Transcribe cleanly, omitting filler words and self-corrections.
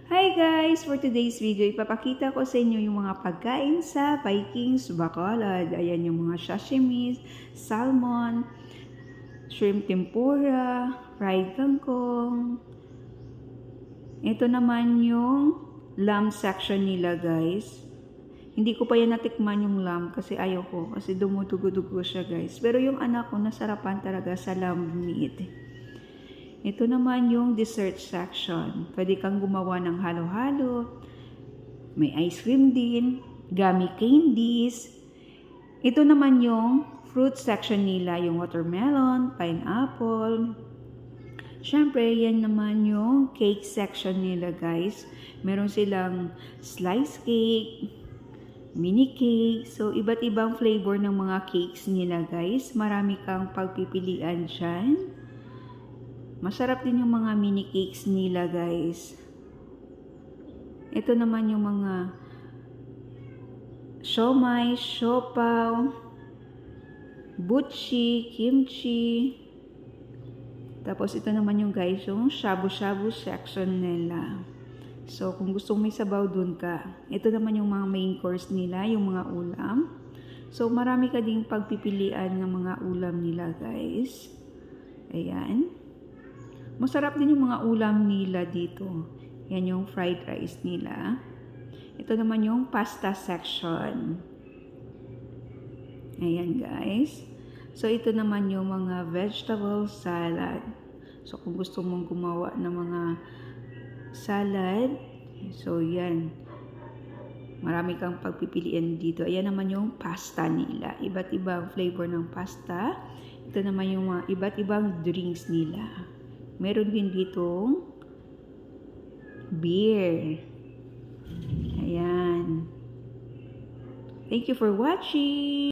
Hi guys! For today's video, ipapakita ko sa inyo yung mga pagkain sa Vikings Bacolod. Ayan yung mga sashimi, salmon, shrimp tempura, fried kangkong. Ito naman yung lamb section nila guys. Hindi ko pa yan natikman yung lamb kasi ayaw ko. Kasi dumudugo-dugo siya guys. Pero yung anak ko nasarapan talaga sa lamb meat. Ito naman yung dessert section. Pwede kang gumawa ng halo-halo. May ice cream din. Gummy candies. Ito naman yung fruit section nila. Yung watermelon, pineapple. Siyempre, yan naman yung cake section nila guys. Meron silang slice cake, mini cake. So, iba't ibang flavor ng mga cakes nila guys. Marami kang pagpipilian dyan. Masarap din yung mga mini cakes nila guys. Ito naman yung mga siomai, siopaw, butchi, kimchi. Tapos ito naman yung guys, yung shabu-shabu section nila. So kung gusto may sabaw dun ka. Ito naman yung mga main course nila, yung mga ulam. So marami ka ding pagpipilian ng mga ulam nila guys. Ayan. Masarap din yung mga ulam nila dito. Yan yung fried rice nila. Ito naman yung pasta section. Ayan guys. So ito naman yung mga vegetable salad. So kung gusto mong gumawa ng mga salad, so yan. Marami kang pagpipilian dito. Ayan naman yung pasta nila. Iba't ibang flavor ng pasta. Ito naman yung mga iba't ibang drinks nila. Meron din ditong beer. Ayan. Thank you for watching.